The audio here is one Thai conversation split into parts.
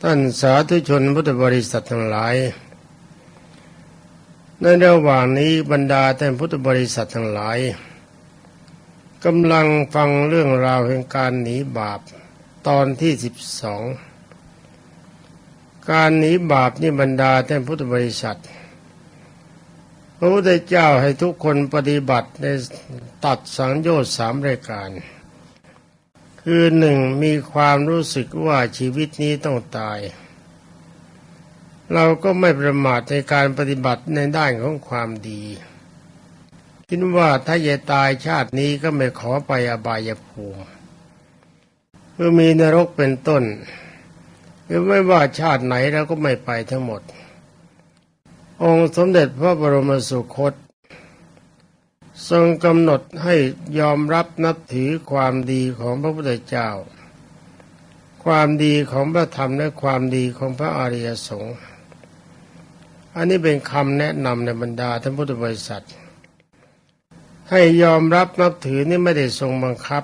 ท่านสาธุชนพุทธบริษัททั้งหลายในระหว่างนี้บรรดาท่านพุทธบริษัททั้งหลายกำลังฟังเรื่องราวแห่งการหนีบาปตอนที่12การหนีบาปนี่บรรดาท่านพุทธบริษัทพระพุทธเจ้าให้ทุกคนปฏิบัติในตัดสังโยชน์3รายการคือ1มีความรู้สึกว่าชีวิตนี้ต้องตายเราก็ไม่ประมาทในการปฏิบัติในด้านของความดีคิดว่าถ้าจะตายชาตินี้ก็ไม่ขอไปอบายภูมิเพื่อมีนรกเป็นต้นหรือไม่ว่าชาติไหนเราก็ไม่ไปทั้งหมดองค์สมเด็จพระบรมสุคตทรงกำหนดให้ยอมรับนับถือความดีของพระพุทธเจ้าความดีของพระธรรมและความดีของพระอริยสงฆ์อันนี้เป็นคำแนะนำในบรรดาท่านพุทธบริษัทให้ยอมรับนับถือนี่ไม่ได้ทรงบังคับ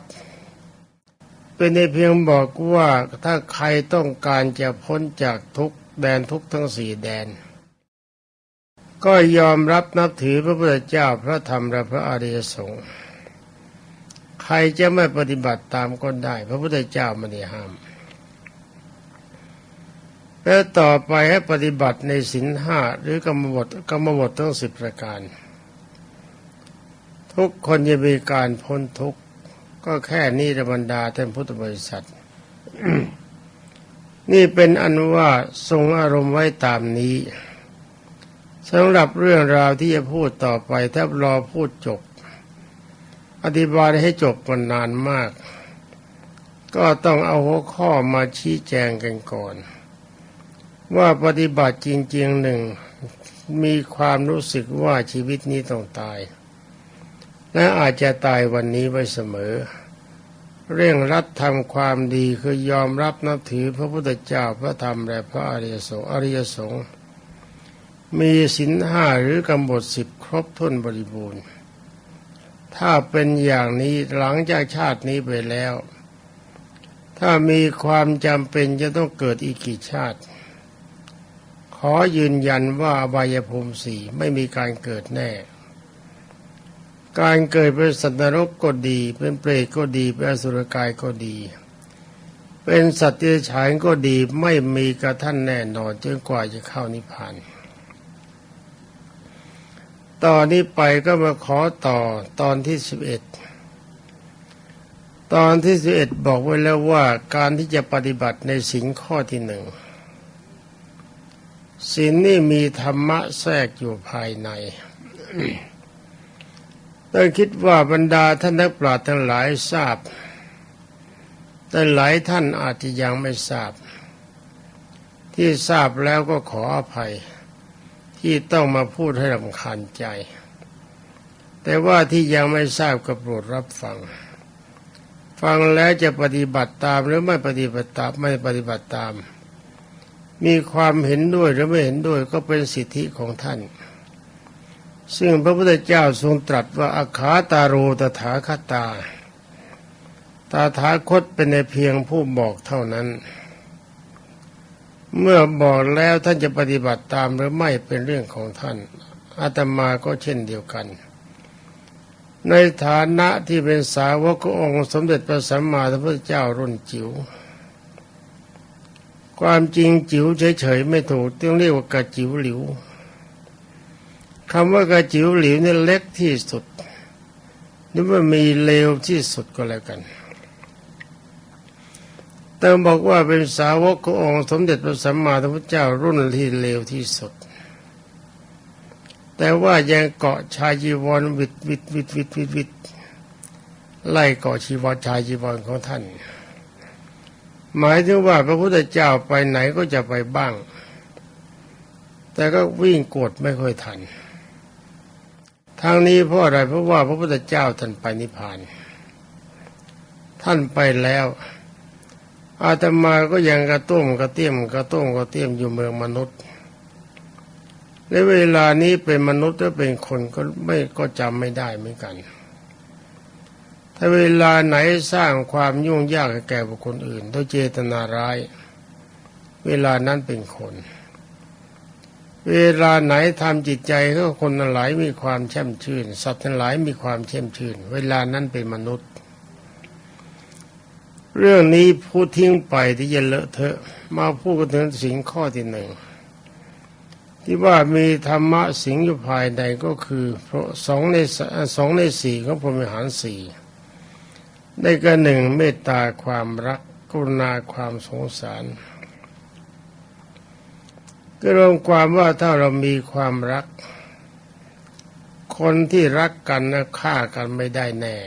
เป็นในเพียงบอกว่าถ้าใครต้องการจะพ้นจากทุกแดนทุกทั้ง4แดนก็ยอมรับนับถือพระพุทธเจ้าพระธรรมและพระอริยสงฆ์ใครจะไม่ปฏิบัติตามก็ได้พระพุทธเจ้าไม่ได้ห้ามแล้วต่อไปให้ปฏิบัติในศีล5หรือกรรมบททั้ง10ประการทุกคนจะมีการพ้นทุกข์ก็แค่นี้บรรดาท่านพุทธบริษัท นี่เป็นอันว่าทรงอารมณ์ไว้ตามนี้สำหรับเรื่องราวที่จะพูดต่อไปถ้ารอพูดจบอธิบายให้จบมันนานมากก็ต้องเอาหัวข้อมาชี้แจงกันก่อนว่าปฏิบัติจริงๆหนึ่งมีความรู้สึกว่าชีวิตนี้ต้องตายและอาจจะตายวันนี้ไว้เสมอเร่งรัดทำความดีคือยอมรับนับถือพระพุทธเจ้าพระธรรมและพระอริยสงฆ์มีศีล5หรือกรรมบท10ครบถ้วนบริบูรณ์ถ้าเป็นอย่างนี้หลังจากชาตินี้ไปแล้วถ้ามีความจำเป็นจะต้องเกิดอีกกี่ชาติขอยืนยันว่าอบายภูมิ4ไม่มีการเกิดแน่การเกิดเป็นสัตว์นรกก็ดีเป็นเปรตก็ดีเป็นอสุรกายก็ดีเป็นสัตว์เดรัจฉานก็ดีไม่มีกระทั่นแน่นอนจนกว่าจะเข้านิพพานตอนนี้ไปก็มาขอต่อตอนที่11ตอนที่11บอกไว้แล้วว่าการที่จะปฏิบัติในศีลข้อที่1ศีลนี่มีธรรมะแทรกอยู่ภายใน ต้องคิดว่าบรรดาท่านนักปราชญ์ทั้งหลายทราบแต่หลายท่านอาจจะยังไม่ทราบที่ทราบแล้วก็ขออภัยที่ต้องมาพูดให้รำคาญใจแต่ว่าที่ยังไม่ทราบก็โปรดรับฟังแล้วจะปฏิบัติตามหรือไม่ปฏิบัติตามไม่ปฏิบัติตามมีความเห็นด้วยหรือไม่เห็นด้วยก็เป็นสิทธิของท่านซึ่งพระพุทธเจ้าทรงตรัสว่าอาคาตาโรตถาคตาตถาคตเป็นในเพียงผู้บอกเท่านั้นเมื่อบอกแล้วท่านจะปฏิบัติตามหรือไม่เป็นเรื่องของท่านอาตมาก็เช่นเดียวกันในฐานะที่เป็นสาวกขององค์สมเด็จพระสัมมาสัมพุทธเจ้ารุ่นจิ๋วความจริงจิ๋วเฉยๆไม่ถูกต้องเรียกว่ากระจิ๋วหลิวคำว่ากระจิ๋วหลิวนี่เล็กที่สุดหรือว่ามีเลวที่สุดก็แล้วกันแต่บอกว่าเป็นสาวกขององค์สมเด็จพระสัมมาสัมพุทธเจ้ารุ่นที่เลวที่สุดแต่ว่ายังเกาะชายจีวรวิดไล่เกาะชีวรชายจีวรของท่านหมายถึงว่าพระพุทธเจ้าไปไหนก็จะไปบ้างแต่ก็วิ่งกดไม่ค่อยทันทางนี้เพราะอะไรเพราะว่าพระพุทธเจ้าท่านไปนิพพานท่านไปแล้วอาตมาก็ยังกระต้มกระเตี้ยมอยู่เมืองมนุษย์ในเวลานี้เป็นมนุษย์หรือเป็นคนก็จำไม่ได้เหมือนกันถ้าเวลาไหนสร้างความยุ่งยากให้แก่บุคคลอื่นโดยเจตนาร้าย เวลานั้นเป็นคนเวลาไหนทำจิตใจของคนทั้งหลายมีความแช่มชื่นสัตว์ทั้งหลายมีความแช่มชื่นเวลานั้นเป็นมนุษย์เรื่องนี้พูดทิ้งไปที่จะเลอะเทอะมาพูดกันถึงสิ่งข้อที่หนึ่งที่ว่ามีธรรมะสิงอยู่ภายในก็คือสองในสี่ของพรหมวิหารสี่ได้แก่หนึ่งเมตตาความรักกรุณาความสงสารก็รวมความว่าถ้าเรามีความรักคนที่รักกันนะฆ่ากันไม่ได้แน่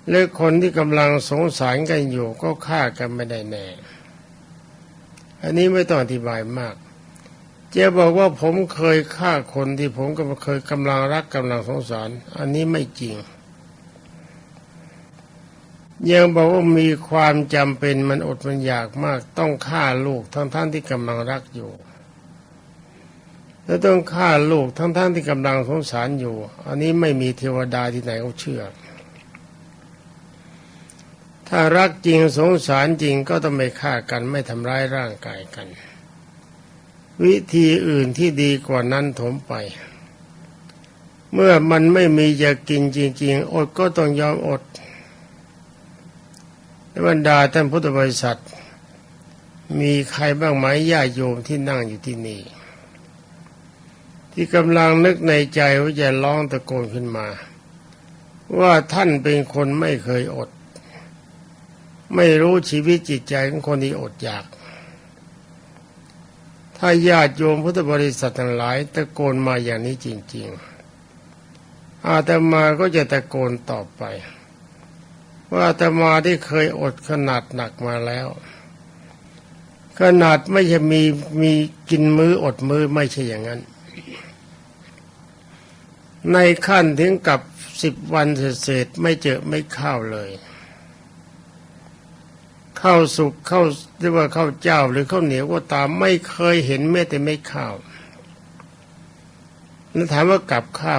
และคนที่กำลังสงสารกันอยู่ก็ฆ่ากันไม่ได้แน่อันนี้ไม่ต้องอธิบายมากจะบอกว่าผมเคยฆ่าคนที่ผมก็เคยกำลังรักกำลังสงสารอันนี้ไม่จริงยังบอกว่ามีความจำเป็นมันอดมันอยากมากต้องฆ่าลูกทั้งที่กำลังรักอยู่แล้วต้องฆ่าลูกทั้งที่กำลังสงสารอยู่อันนี้ไม่มีเทวดาที่ไหนเขาเชื่อถ้ารักจริงสงสารจริงก็ต้องไม่ฆ่ากันไม่ทำร้ายร่างกายกันวิธีอื่นที่ดีกว่านั้นถมไปเมื่อมันไม่มีจะกินจริงๆอดก็ต้องยอมอดบรรดาท่านพุทธบริษัทมีใครบ้างไหมญาติโยมที่นั่งอยู่ที่นี่ที่กำลังนึกในใจว่าจะร้องตะโกนขึ้นมาว่าท่านเป็นคนไม่เคยอดไม่รู้ชีวิตจิตใจของคนที่อดอยากถ้าญาติโยมพุทธบริษัททั้งหลายตะโกนมาอย่างนี้จริงๆอาตมาก็จะตะโกนต่อไปว่าอาตมาที่เคยอดขนาดหนักมาแล้วขนาดไม่ใช่มีกินมื้ออดมื้อไม่ใช่อย่างนั้นในขั้นถึงกับ10 วันเศษไม่เจอไม่ข้าวเลยข้าวสุกข้าวเรียกว่าข้าวเจ้าหรือข้าวเหนียวก็ตามไม่เคยเห็นแม้แต่ไม่ข้าวแล้วถามว่ากับข้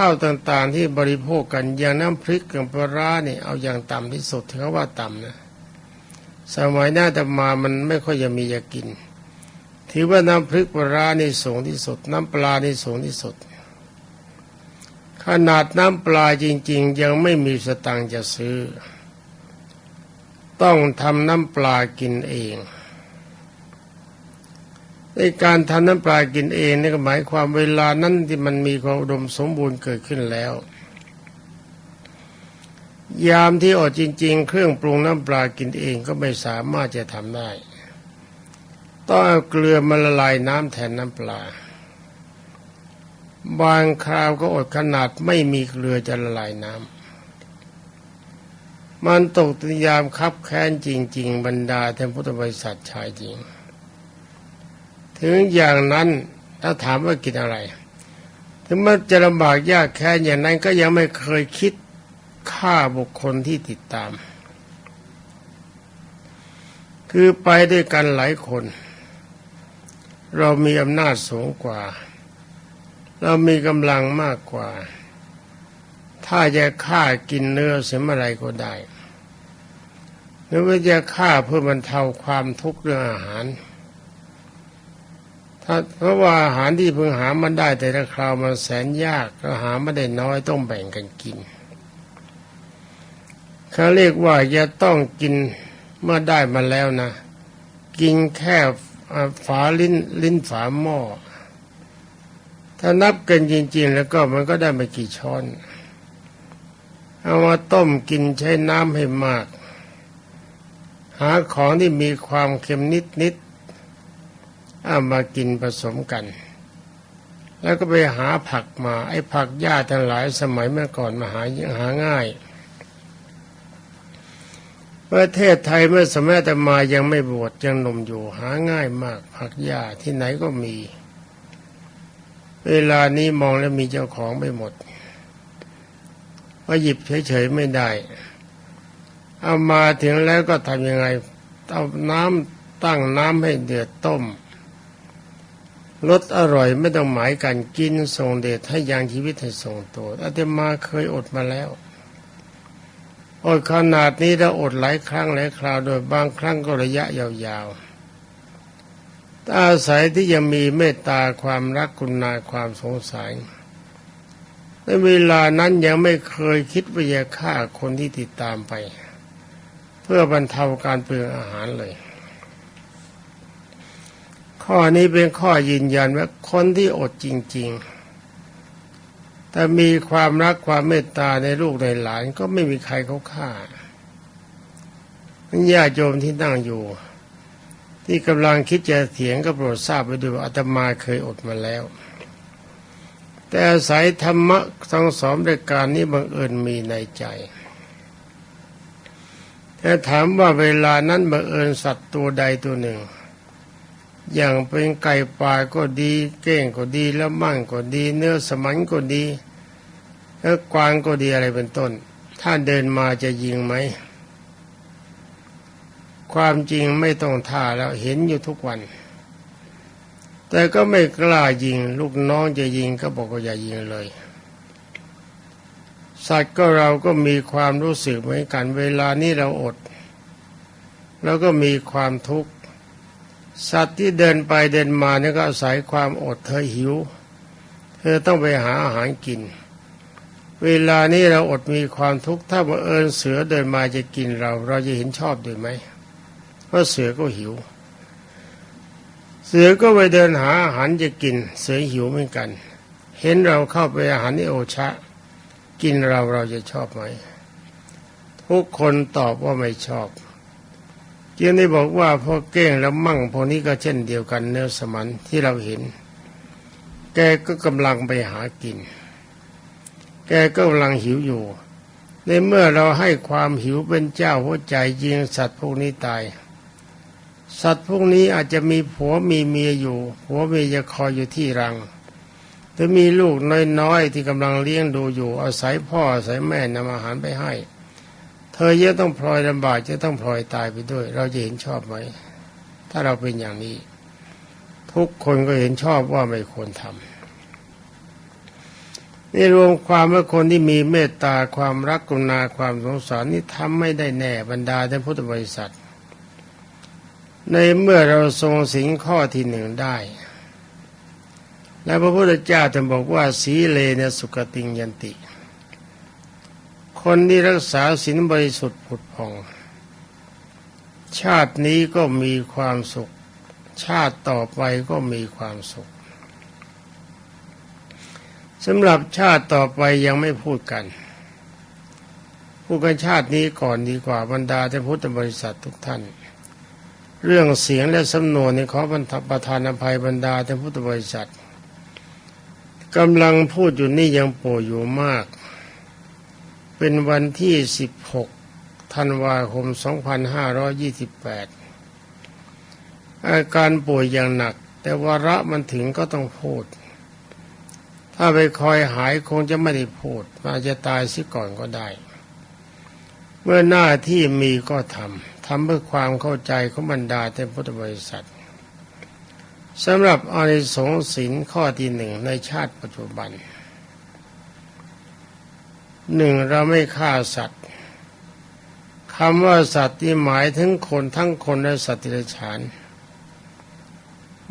าวต่างๆที่บริโภคกันอย่างน้ำพริกกับปลาร้าเนี่ยเอาอย่างต่ำที่สุดที่เขาว่าต่ำนะสมัยหน้าแต่มามันไม่ค่อยจะมีจะกินถือว่าน้ำพริกปลาร้านี่สูงที่สุดน้ำปลานี่สูงที่สุดขนาดน้ำปลาจริงๆยังไม่มีสตังค์จะซื้อต้องทำน้ำปลากินเองในการทำน้ำปลากินเองนี่ก็หมายความเวลานั้นที่มันมีความอุดมสมบูรณ์เกิดขึ้นแล้วยามที่อดจริงๆเครื่องปรุงน้ำปลากินเองก็ไม่สามารถจะทำได้ต้องเอาเกลือมาละลายน้ำแทนน้ำปลาบางคราวก็อดขนาดไม่มีเกลือจะละลายน้ำมันตกยามคับแค้นจริงๆบรรดาท่านพุทธบริษัทชายหญิงถึงอย่างนั้นถ้าถามว่ากินอะไรถึงมันจะลำบากยากแค้นอย่างนั้นก็ยังไม่เคยคิดฆ่าบุคคลที่ติดตามคือไปด้วยกันหลายคนเรามีอำนาจสูงกว่าเรามีกำลังมากกว่าถ้าจะฆ่ากินเนื้อเสียเมื่อไรก็ได้หรือว่าจะฆ่าเพื่อบรรเทาความทุกข์เรื่องอาหารเพราะว่าอาหารที่เพิ่งหามันได้แต่ละคราวมันแสนยากก็หาไม่ได้น้อยต้องแบ่งกันกินเขาเรียกว่าจะต้องกินเมื่อได้มาแล้วนะกินแค่ฝาลิ้นฝาหม้อถ้านับกันจริงๆแล้วก็มันก็ได้ไม่กี่ช้อนเอามาต้มกินใช้น้ำให้มากหาของที่มีความเค็มนิดเอามากินผสมกันแล้วก็ไปหาผักมาไอ้ผักหญ้าทั้งหลายสมัยเมื่อก่อนมาหาง่ายประเทศไทยเมื่อสมัยอาตมายังไม่บวชยังหนุ่มอยู่หาง่ายมากผักหญ้าที่ไหนก็มีเวลานี้มองแล้วมีเจ้าของไม่หมดว่าหยิบเฉยๆไม่ได้เอามาถึงแล้วก็ทำยังไงเอาตั้งน้ำให้เดือดต้มรสอร่อยไม่ต้องหมายกันกินทรงเดชให้ยังชีวิตให้ทรงตัวอาตมาเคยอดมาแล้ว อดขนาดนี้เราอดหลายครั้งหลายคราวโดยบางครั้งก็ระยะยาวๆอาศัยที่ยังมีเมตตาความรักกรุณาความสงสารในเวลานั้นยังไม่เคยคิดว่าจะฆ่าคนที่ติดตามไปเพื่อบรรเทาการเปลืองอาหารเลยข้อนี้เป็นข้อยืนยันว่าคนที่อดจริงๆแต่มีความรักความเมตตาในลูกในหลานก็ไม่มีใครเขาฆ่าญาติโยมที่นั่งอยู่ที่กำลังคิดจะเถียงก็โปรดทราบไว้ด้วยว่าอาตมาเคยอดมาแล้วแต่อาศัยธรรมะทั้งสองรายการนี้บังเอิญมีในใจแต่ถามว่าเวลานั้นบังเอิญสัตว์ตัวใดตัวหนึ่งอย่างเป็นไก่ป่าก็ดีเก้งก็ดีแล้วมั่งก็ดีเนื้อสมันก็ดีแล้วกวางก็ดีอะไรเป็นต้นถ้าเดินมาจะยิงไหมความจริงไม่ต้องท่าแล้วเห็นอยู่ทุกวันแต่ก็ไม่กล้ายิงลูกน้องจะยิงก็บอกว่าอย่ายิงเลยสัตว์ก็เราก็มีความรู้สึกเหมือนกันเวลานี้เราอดแล้วก็มีความทุกข์สัตว์ที่เดินไปเดินมาเนี่ยก็อาศัยความอดเธอหิวเธอต้องไปหาอาหารกินเวลานี้เราอดมีความทุกข์ถ้าบังเอิญเสือเดินมาจะกินเราจะเห็นชอบด้วยไหมเพราะเสือก็หิวเสือก็ไปเดินหาอาหารจะกินเสือหิวเหมือนกันเห็นเราเข้าไปอาหารนี่โอชะกินเราจะชอบไหมทุกคนตอบว่าไม่ชอบจึงได้บอกว่าพวกเก้งและมั่งพวกนี้ก็เช่นเดียวกันเนื้อสมันที่เราเห็นแกก็กำลังไปหากินแกก็กำลังหิวอยู่ในเมื่อเราให้ความหิวเป็นเจ้าหัวใจยิงสัตว์พวกนี้ตายสัตว์พวกนี้อาจจะมีผัวมีเมียอยู่ผัวเมียจะคอยอยู่ที่รังหรือมีลูกน้อยๆที่กำลังเลี้ยงดูอยู่อาศัยพ่ออาศัยแม่นำอาหารไปให้เธอจะต้องพลอยลำบากจะต้องพลอยตายไปด้วยเราจะเห็นชอบไหมถ้าเราเป็นอย่างนี้ทุกคนก็เห็นชอบว่าไม่ควรทำนี่รวมความว่าคนที่มีเมตตาความรักกรุณาความสงสารนี่ทำไม่ได้แน่บรรดาท่านพุทธบริษัทในเมื่อเราทรงศีลข้อที่หนึ่งได้และพระพุทธเจ้าท่านบอกว่าสีเลนะสุขติงยันติคนที่รักษาศีลบริสุทธิ์ผุดผ่องชาตินี้ก็มีความสุขชาติต่อไปก็มีความสุขสำหรับชาติต่อไปยังไม่พูดกันพูดกันชาตินี้ก่อนดีกว่าบรรดาท่านพุทธบริษัททุกท่านเรื่องเสียงและสำนวนนี้ขอประทานอภัยบรรดาท่านพุทธบริษัทกำลังพูดอยู่นี่ยังป่วยอยู่มากเป็นวันที่16ธันวาคม2528อาการป่วยอย่างหนักแต่วาระมันถึงก็ต้องพูดถ้าไปคอยหายคงจะไม่ได้พูดอาจจะตายซิก่อนก็ได้เมื่อหน้าที่มีก็ทำเพื่อความเข้าใจของบรรดาท่านพุทธบริษัทสำหรับอานิสงส์ศีลข้อที่หนึ่งในชาติปัจจุบันหนึ่งเราไม่ฆ่าสัตว์คำว่าสัตว์ที่หมายถึงคนทั้งคนและสัตว์เดรัจฉาน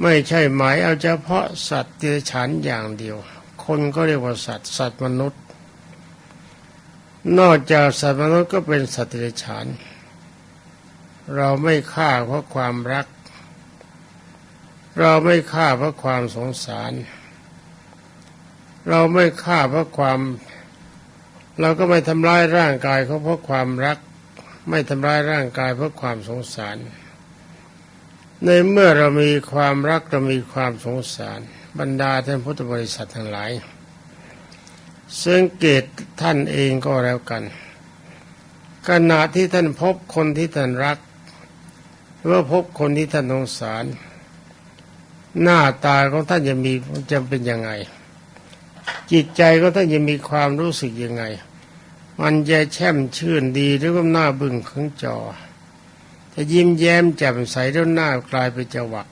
ไม่ใช่หมายเอาเฉพาะสัตว์เดรัจฉานอย่างเดียวคนก็เรียกว่าสัตว์มนุษย์นอกจากสัตว์มนุษย์ก็เป็นสัตว์เดรัจฉานเราไม่ฆ่าเพราะความรักเราไม่ฆ่าเพราะความสงสารเราไม่ฆ่าเพราะความเราก็ไม่ทำร้ายร่างกายเขาเพราะความรักไม่ทำร้ายร่างกายเพราะความสงสารในเมื่อเรามีความรักเรามีความสงสารบรรดาท่านพุทธบริษัททั้งหลายสังเกตท่านเองก็แล้วกันขณะที่ท่านพบคนที่ท่านรักหรือว่าพบคนที่ท่านสงสารหน้าตาของท่านจะเป็นยังไงจิตใจของท่านจะมีความรู้สึกยังไงมันจะแช่มชื่นดีหรือว่าหน้าบึ้งขึงจอจะยิ้มแย้มแจ่มใสแล้วหน้ากลายเป็นจวัก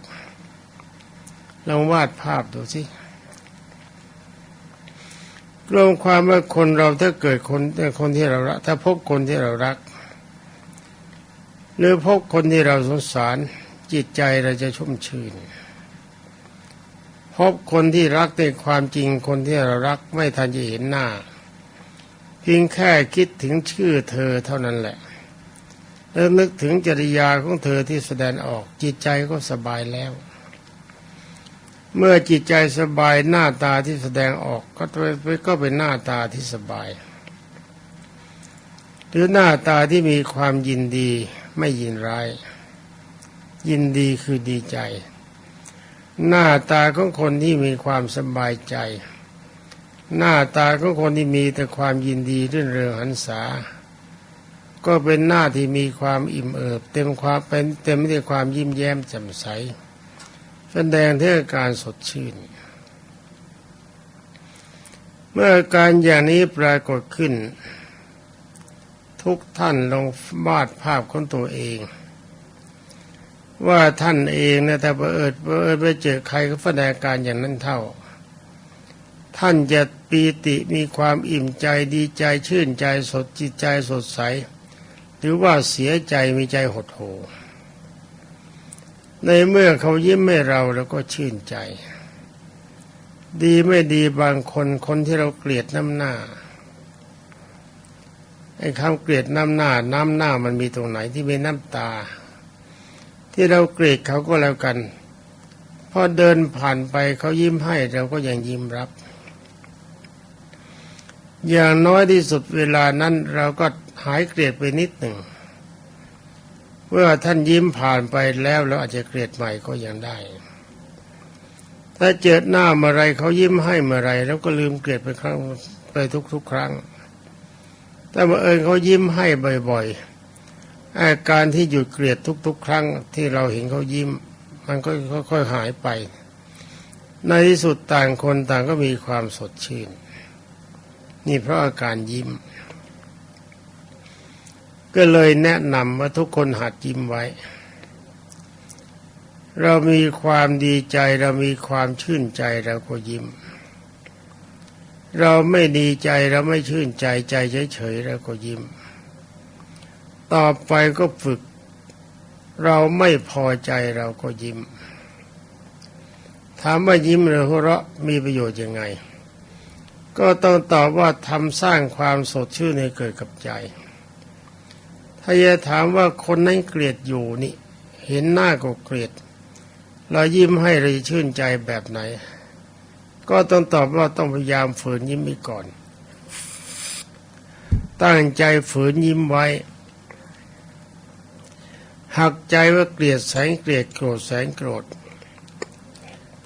ลองวาดภาพดูสิ รวมความว่าคนเราถ้าเกิดคนที่เรารักถ้าพบคนที่เรารักหรือพบคนที่เราสงสารจิตใจเราจะชุ่มชื่นพบคนที่รักในความจริงคนที่เรารักไม่ทันจะเห็นหน้าเพียงแค่คิดถึงชื่อเธอเท่านั้นแหละแล้วนึกถึงจริยาของเธอที่แสดงออกจิตใจก็สบายแล้วเมื่อจิตใจสบายหน้าตาที่แสดงออกก็เป็นหน้าตาที่สบายหรือหน้าตาที่มีความยินดีไม่ยินร้ายยินดีคือดีใจหน้าตาของคนที่มีความสบายใจหน้าตาของคนที่มีแต่ความยินดีรื่นเริงหันษาก็เป็นหน้าที่มีความอิ่มเอิบเต็มไปด้วยความยิ้มแย้มแจ่มใสแสดงถึงอาการสดชื่นเมื่ออาการอย่างนี้ปรากฏขึ้นทุกท่านลองวาดภาพของตัวเองว่าท่านเองนะแต่เผอิญไปเจอใครก็แสดงอาการอย่างนั้นเท่าท่านจะปีติมีความอิ่มใจดีใจชื่นใจสดจิตใจสดใสหรือว่าเสียใจมีใจหดหู่ในเมื่อเขายิ้มให้เราแล้วก็ชื่นใจดีไม่ดีบางคนที่เราเกลียดน้ำหน้าไอ้คำเกลียดน้ำหน้ามันมีตรงไหนที่มีน้ำตาที่เราเกลียดเขาก็แล้วกันพอเดินผ่านไปเขายิ้มให้เราก็ยังยิ้มรับอย่างน้อยที่สุดเวลานั้นเราก็หายเกลียดไปนิดหนึ่งเมื่อท่านยิ้มผ่านไปแล้วเราอาจจะเกลียดใหม่ก็ยังได้ถ้าเจอหน้าเมื่อไรเขายิ้มให้เมื่อไรเราก็ลืมเกลียดไปทุกครั้งแต่เมื่อเขายิ้มให้บ่อยๆอาการที่หยุดเกลียดทุกครั้งที่เราเห็นเขายิ้มมันก็ค่อยๆหายไปในที่สุดต่างคนต่างก็มีความสดชื่นนี่เพราะอาการยิ้มก็เลยแนะนำว่าทุกคนหัดยิ้มไว้เรามีความดีใจเรามีความชื่นใจเราก็ยิ้มเราไม่ดีใจเราไม่ชื่นใจใจเฉยๆเราก็ยิ้มต่อไปก็ฝึกเราไม่พอใจเราก็ยิ้มถามว่ายิ้มหรือหัวเราะมีประโยชน์ยังไงก็ต้องตอบว่าทำสร้างความสดชื่นให้เกิดกับใจถ้าจะถามว่าคนนั้นเกลียดอยู่นี่เห็นหน้าก็เกลียดเรายิ้มให้เราชื่นใจแบบไหนก็ต้องตอบว่าต้องพยายามฝืนยิ้มไปก่อนตั้งใจฝืนยิ้มไว้หักใจว่าเกลียดแสงเกลียดโกรธแสงโกรธ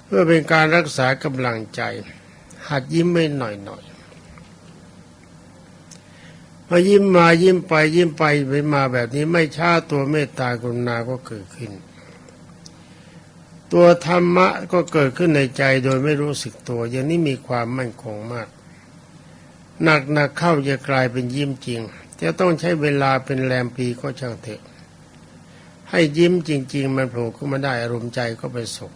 เพื่อเป็นการรักษากำลังใจหัดยิ้มไม่หน่อยพอยิ้มมายิ้มไปมาแบบนี้ไม่ช้าตัวเมตตากรุณาก็เกิดขึ้นตัวธรรมะก็เกิดขึ้นในใจโดยไม่รู้สึกตัวอย่างนี้มีความมั่นคงมากหนักเข้าจะกลายเป็นยิ้มจริงจะต้องใช้เวลาเป็นแรมปีก็ช่างเถอะให้ยิ้มจริงๆมันโผล่ขึ้นมาได้อารมณ์ใจก็เป็นสุข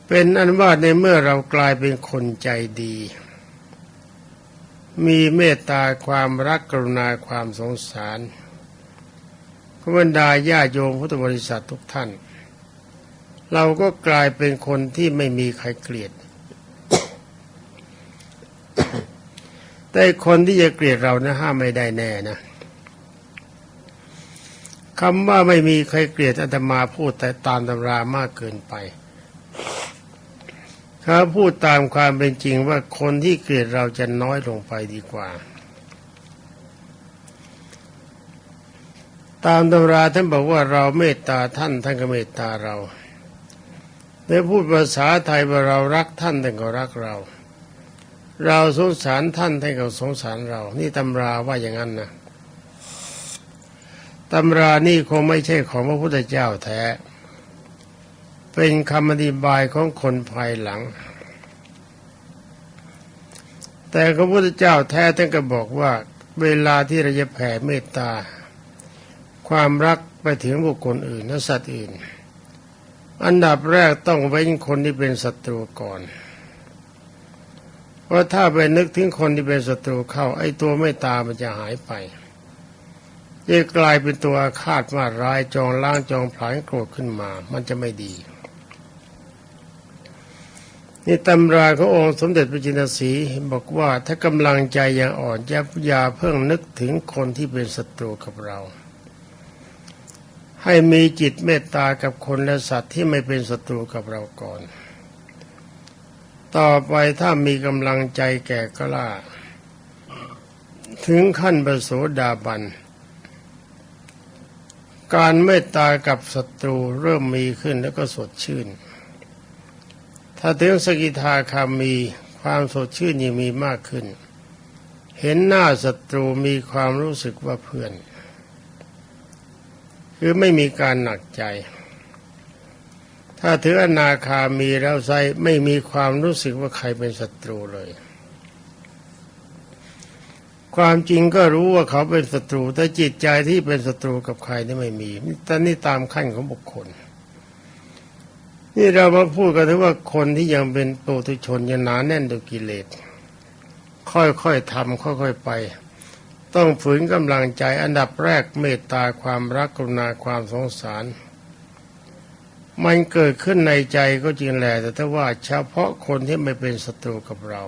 เป็นอันว่าในเมื่อเรากลายเป็นคนใจดีมีเมตตาความรักกรุณาความสงสารบรรดาญาโยมพุทธบริษัททุกท่านเราก็กลายเป็นคนที่ไม่มีใครเกลียด แต่คนที่จะเกลียดเรานะห้ามไม่ได้แน่นะคำว่าไม่มีใครเกลียดอาตมาพูดแต่ตามตำรามากเกินไปถ้าพูดตามความเป็นจริงว่าคนที่เกลียดเราจะน้อยลงไปดีกว่าตามตำราท่านบอกว่าเราเมตตาท่านก็เมตตาเราในพูดภาษาไทยว่าเรารักท่านก็รักเราเราสงสารท่านก็สงสารเรานี่ตำราว่าอย่างนั้นนะตำรานี่คงไม่ใช่ของพระพุทธเจ้าแท้เป็นคำอธิบายของคนภายหลังแต่พระพุทธเจ้าแท้ท่านก็บอกว่าเวลาที่เราจะแผ่เมตตาความรักไปถึงบุคคลอื่นและสัตว์อื่น อันดับแรกต้องเว้นคนที่เป็นศัตรูก่อนเพราะถ้าไปนึกถึงคนที่เป็นศัตรูเข้าไอ้ตัวไม่ตามันจะหายไปจะกลายเป็นตัวอาฆาตมาร้ายจองล้างจองผลาญโกรธขึ้นมามันจะไม่ดีนี่ตำราขององค์สมเด็จพระจินสีห์บอกว่าถ้ากำลังใจยังอ่อนอย่าเพิ่งนึกถึงคนที่เป็นศัตรูกับเราให้มีจิตเมตตากับคนและสัตว์ที่ไม่เป็นศัตรูกับเราก่อนต่อไปถ้ามีกำลังใจแก่กล้าถึงขั้นพระโสดาบันการเมตตากับศัตรูเริ่มมีขึ้นแล้วก็สดชื่นถ้าถึงสกิทาคามีความสดชื่นยิ่งมีมากขึ้นเห็นหน้าศัตรูมีความรู้สึกว่าเพื่อนคือไม่มีการหนักใจถ้าถึงอนาคามีแล้วไซไม่มีความรู้สึกว่าใครเป็นศัตรูเลยความจริงก็รู้ว่าเขาเป็นศัตรูแต่จิตใจที่เป็นศัตรูกับใครนี่ไม่มีแต่นี่ตามขั้นของบุคคลนี่เรามาพูดกันถึงว่าคนที่ยังเป็นปุถุชนยังหนาแน่นด้วยกิเลสค่อยๆทำค่อยๆไปต้องฝืนกำลังใจอันดับแรกเมตตาความรักกรุณาความสงสารมันเกิดขึ้นในใจก็จริงแหละแต่ถ้าว่าเฉพาะคนที่ไม่เป็นศัตรูกับเรา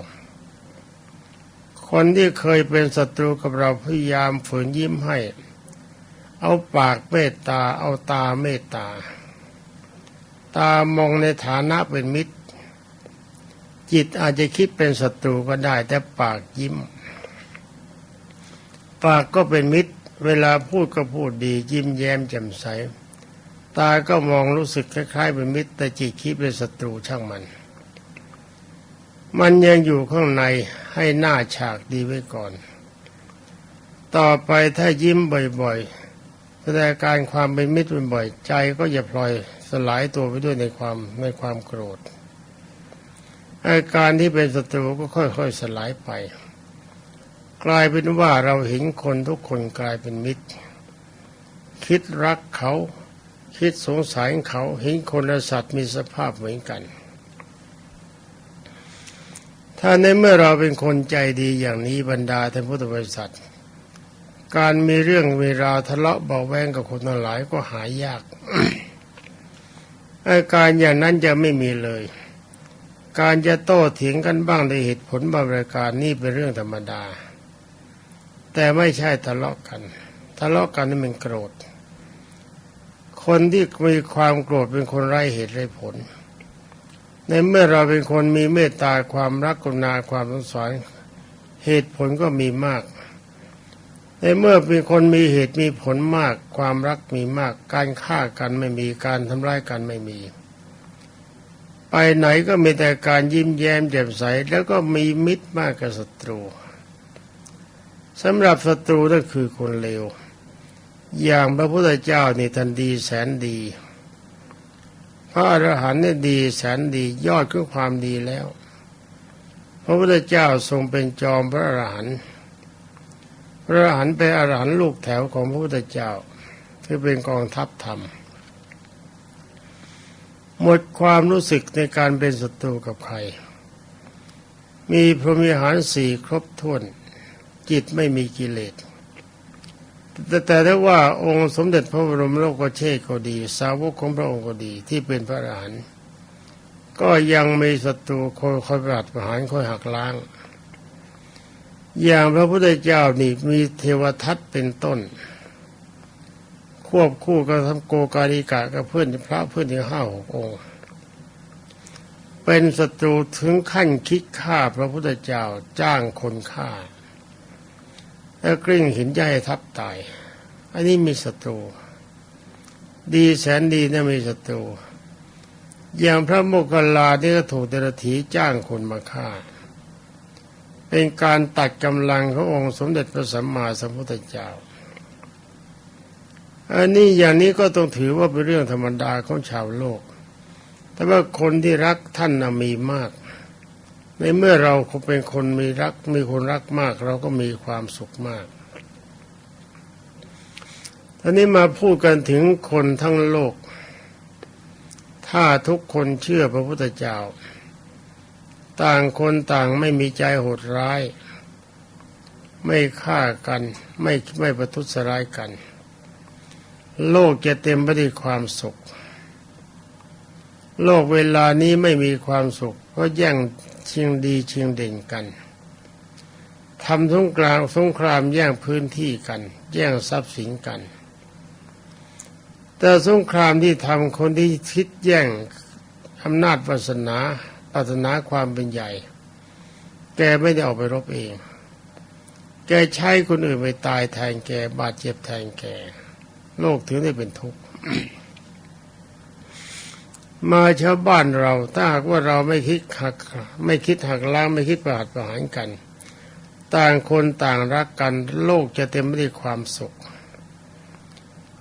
คนที่เคยเป็นศัตรูกับเราพยายามฝืนยิ้มให้เอาปากเมตตาเอาตาเมตตาตามองในฐานะเป็นมิตรจิตอาจจะคิดเป็นศัตรูก็ได้แต่ปากยิ้มปากก็เป็นมิตรเวลาพูดก็พูดดียิ้มแย้มแจ่มใสตาก็มองรู้สึกคล้ายๆเป็นมิตรแต่จิตคิดเป็นศัตรูช่างมันยังอยู่ข้างในให้หน้าฉากดีไว้ก่อนต่อไปถ้ายิ้มบ่อยๆแสดงการความเป็นมิตรบ่อยๆใจก็อย่าพลอยสลายตัวไปด้วยในความโกรธอาการที่เป็นศัตรูก็ค่อยๆสลายไปกลายเป็นว่าเราเห็นคนทุกคนกลายเป็นมิตรคิดรักเขาคิดสงสารเขาเห็นคนและสัตว์มีสภาพเหมือนกันถ้าในเมื่อเราเป็นคนใจดีอย่างนี้บรรดาท่านพุทธบริษัทการมีเรื่องมีราวทะเลาะเบาแวงกับคนทั้งหลายก็หายาก อาการอย่างนั้นจะไม่มีเลยการจะโต้เถียงกันบ้างในเหตุผลบางประการนี่เป็นเรื่องธรรมดาแต่ไม่ใช่ทะเลาะกันนี่มันโกรธคนที่มีความโกรธเป็นคนไร้เหตุไร้ผลในเมื่อเราเป็นคนมีเมตตาความรักกรุณาความสงสารเหตุผลก็มีมากในเมื่อเป็นคนมีเหตุมีผลมากความรักมีมากการฆ่ากันไม่มีการทำร้ายกันไม่มีไปไหนก็มีแต่การยิ้มแย้มแจ่มใสแล้วก็มีมิตรมากกว่าศัตรูสำหรับศัตรูนั่นคือคนเลวอย่างพระพุทธเจ้านี่ท่านดีแสนดีพระอรหันต์นี่ดีแสนดียอดของความดีแล้วพระพุทธเจ้าทรงเป็นจอมพระอรหันต์พระอรหันต์เป็นอรหันต์ลูกแถวของพระพุทธเจ้าที่เป็นกองทัพธรรมหมดความรู้สึกในการเป็นศัตรูกับใครมีพรหมิหารสี่ครบถ้วนจิตไม่มีกิเลสแต่ถ้าว่าองค์สมเด็จพระบรมโลกเชษฐ์ก็ดีสาวกของพระองค์ก็ดีที่เป็นพระอรหันต์ก็ยังมีศัตรูคอยปราดประหารคอยหักล้างอย่างพระพุทธเจ้านี่มีเทวทัตเป็นต้นควบคู่กับทำโกกาลิกะกับเพื่อนพระเพื่อนถึง5-6 องค์เป็นศัตรูถึงขั้นคิดฆ่าพระพุทธเจ้าจ้างคนฆ่าแล้วกลิ้งหินใจทับตายอันนี้มีศัตรูดีแสนดีนะมีศัตรูอย่างพระโมคคัลลานี่ก็ถูกเดรัจฉีจ้างคนมาฆ่าเป็นการตัดกำลังขององค์สมเด็จพระสัมมาสัมพุทธเจ้าอันนี้อย่างนี้ก็ต้องถือว่าเป็นเรื่องธรรมดาของชาวโลกแต่ว่าคนที่รักท่านมีมากในเมื่อเราเป็นคนมีคนรักมากเราก็มีความสุขมากทีนี้มาพูดกันถึงคนทั้งโลก ถ้าทุกคนเชื่อพระพุทธเจ้าต่างคนต่างไม่มีใจโหดร้ายไม่ฆ่ากันไม่ประทุษร้ายกันโลกจะเต็มไปด้วยความสุขโลกเวลานี้ไม่มีความสุขเพราะแย่งชิงดีชิงเด่นกันทำสงครามแย่งพื้นที่กันแย่งทรัพย์สินกันแต่สงครามที่ทำคนที่คิดแย่งอำนาจปรารถนาความเป็นใหญ่แกไม่ได้ออกไปรบเองแกใช้คนอื่นไปตายแทนแกบาดเจ็บแทนแกโลกถึงได้เป็นทุกข์ มาชาวบ้านเราถ้าหากว่าเราไม่คิดหักล้างไม่คิดประหารกันต่างคนต่างรักกันโลกจะเต็มไปด้วยความสุข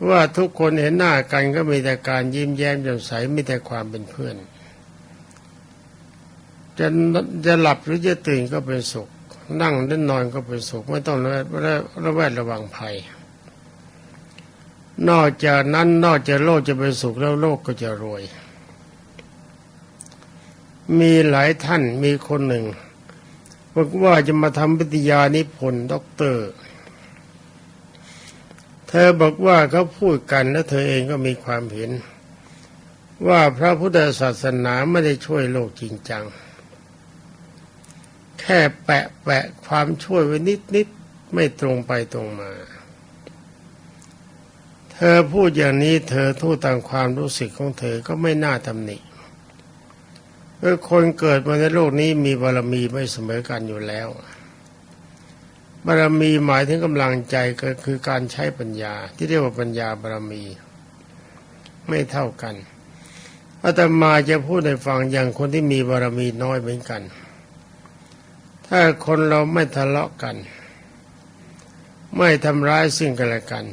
ว่าทุกคนเห็นหน้ากันก็มีแต่การยิ้มแย้มแจ่มใสมีแต่ความเป็นเพื่อนจะหลับหรือจะตื่นก็เป็นสุขนั่งหรือนอนก็เป็นสุขไม่ต้องระแวดระวังภัยนอกจากนั้นนอกจากโลกจะเป็นสุขแล้วโลกก็จะรวยมีหลายท่านมีคนหนึ่งบอกว่าจะมาทำปริญญานิพนธ์ด็อกเตอร์เธอบอกว่าเขาพูดกันและเธอเองก็มีความเห็นว่าพระพุทธศาสนาไม่ได้ช่วยโลกจริงจังแค่แปะความช่วยไว้นิดไม่ตรงไปตรงมาเธอพูดอย่างนี้เธอทู่ตามความรู้สึกของเธอก็ไม่น่าตำหนิเพราะคนเกิดมาในโลกนี้มีบารมีไม่เสมอกันอยู่แล้วบารมีหมายถึงกำลังใจก็คือการใช้ปัญญาที่เรียกว่าปัญญาบารมีไม่เท่ากันอาตมาจะพูดให้ฟังอย่างคนที่มีบารมีน้อยเหมือนกันถ้าคนเราไม่ทะเลาะกันไม่ทำร้ายซึ่งกันและกัน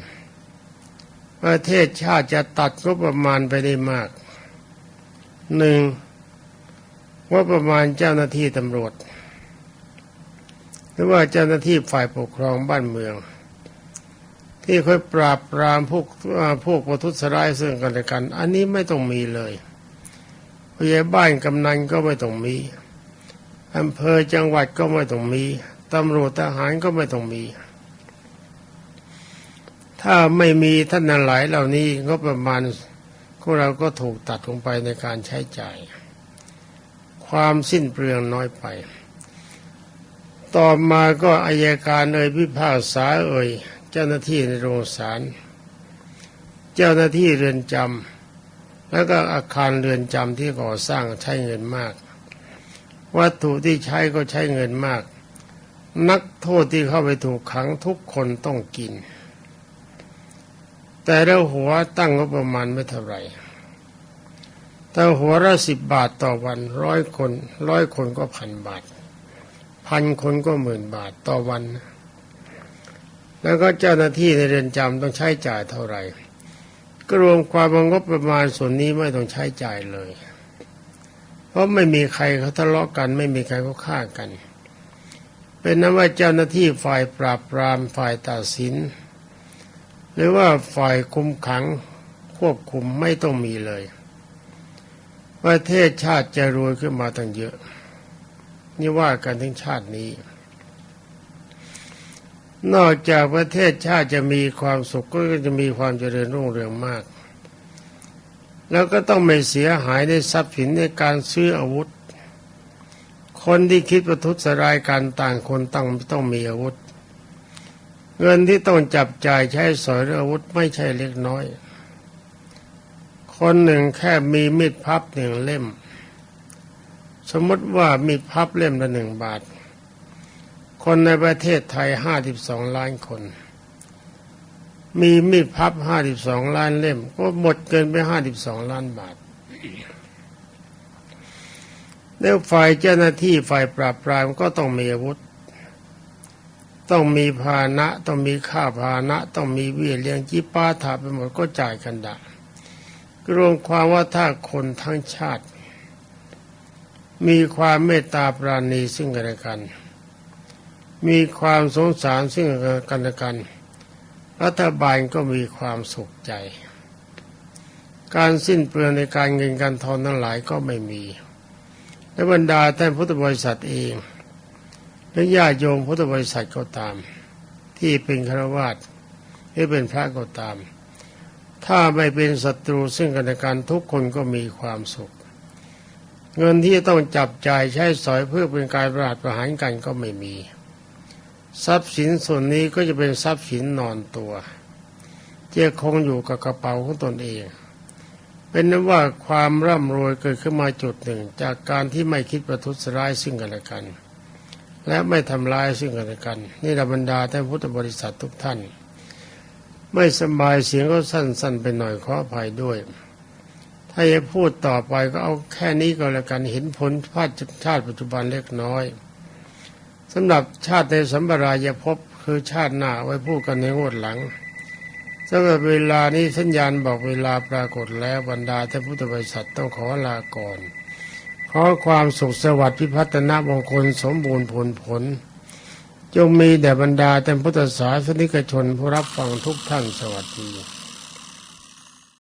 ประเทศชาติจะตัดงบประมาณไปได้มากหนึ่งงบประมาณเจ้าหน้าที่ตำรวจหรือว่าเจ้าหน้าที่ฝ่ายปกครองบ้านเมืองที่ค่อยปราบปรามพวกประทุษร้ายซึ่งกันและกันอันนี้ไม่ต้องมีเลยผู้ใหญ่บ้านกำนันก็ไม่ต้องมีอำเภอจังหวัดก็ไม่ต้องมีตำรวจทหารก็ไม่ต้องมีถ้าไม่มีท่านทั้งหลายเหล่านี้งบประมาณของเราก็ถูกตัดลงไปในการใช้จ่ายความสิ้นเปลืองน้อยไปต่อมาก็อัยการพิพากษาเจ้าหน้าที่ในโรงศาลเจ้าหน้าที่เรือนจำแล้วก็อาคารเรือนจำที่ก่อสร้างใช้เงินมากวัตถุที่ใช้ก็ใช้เงินมากนักโทษที่เข้าไปถูกขังทุกคนต้องกินแต่ละหัวตั้งงบประมาณไม่เท่าไหร่แต่หัวละ10 บาทต่อวัน100 คนก็1,000 บาท1,000 คนก็10,000 บาทต่อวันแล้วก็เจ้าหน้าที่ในเรือนจำต้องใช้จ่ายเท่าไหร่ก็รวมความงบประมาณส่วนนี้ไม่ต้องใช้จ่ายเลยเพราะไม่มีใครเขาทะเลาะกันไม่มีใครเขาฆ่ากันเป็นนั้นว่าเจ้าหน้าที่ฝ่ายปราบปรามฝ่ายตัดสินหรือว่าฝ่ายคุมขังควบคุมไม่ต้องมีเลยประเทศชาติจะรวยขึ้นมาตั้งเยอะนี่ว่ากันถึงชาตินี้นอกจากประเทศชาติจะมีความสุขก็จะมีความเจริญรุ่งเรืองมากแล้วก็ต้องไม่เสียหายในทรัพย์สินในการซื้ออาวุธคนที่คิดประทุษร้ายกันต่างคนต้องมีอาวุธเงินที่ต้องจับจ่ายใช้สอยอาวุธไม่ใช่เล็กน้อยคนหนึ่งแค่มีมีดพับ1 เล่มสมมติว่ามีดพับเล่มละ1 บาทคนในประเทศไทย52 ล้านคนมีมีดพับ52 ล้านเล่มก็หมดเกินไป52 ล้านบาทแล้วฝ่ายเจ้าหน้าที่ฝ่ายปราบปรามก็ต้องมีอาวุธต้องมีพาหนะต้องมีค่าพาหนะต้องมีเบี้ยเลี้ยงจิปาถะไปหมดก็จ่ายกันได้รวมความว่าถ้าคนทั้งชาติมีความเมตตาปราณีซึ่งกันและกันมีความสงสารซึ่งกันและกันรัฐบาลก็มีความสุขใจ การสิ้นเปลืองในการเงินการทองทั้งหลายก็ไม่มีและบรรดาท่านพุทธบริษัทเองและญาติโยมพุทธบริษัทก็ตามที่เป็นฆราวาสหรือเป็นพระก็ตามถ้าไม่เป็นศัตรูซึ่งกันและกันทุกคนก็มีความสุขเงินที่ต้องจับจ่ายใช้สอยเพื่อเป็นการประหารประหารกันก็ไม่มีทรัพย์สินส่วนนี้ก็จะเป็นทรัพย์สินนอนตัวจะคงอยู่กับกระเป๋าของตนเองเป็นนั้นว่าความร่ำรวยเกิดขึ้นมาจุดหนึ่งจากการที่ไม่คิดประทุษร้ายซึ่งกันและกันและไม่ทำร้ายซึ่งกันและกันนี่บรรดาท่านพุทธบริษัททุกท่านไม่สบายเสียงก็สั้นๆไปหน่อยขออภัยด้วยถ้าจะพูดต่อไปก็เอาแค่นี้ก็แล้วกันเห็นผลชาติปัจจุบันเล็กน้อยสำหรับชาติในสัมปรายภพคือชาติหน้าไว้พูดกันในงวดหลังสำหรับเวลานี้สัญญาณบอกเวลาปรากฏแล้วบรรดาท่านพุทธบริษัทต้องขอลาก่อนขอความสุขสวัสดิ์พิพัฒนามงคลสมบูรณ์ผลจงมีแด่บรรดาท่านพุทธศาสนิกชนผู้รับฟังทุกท่านสวัสดี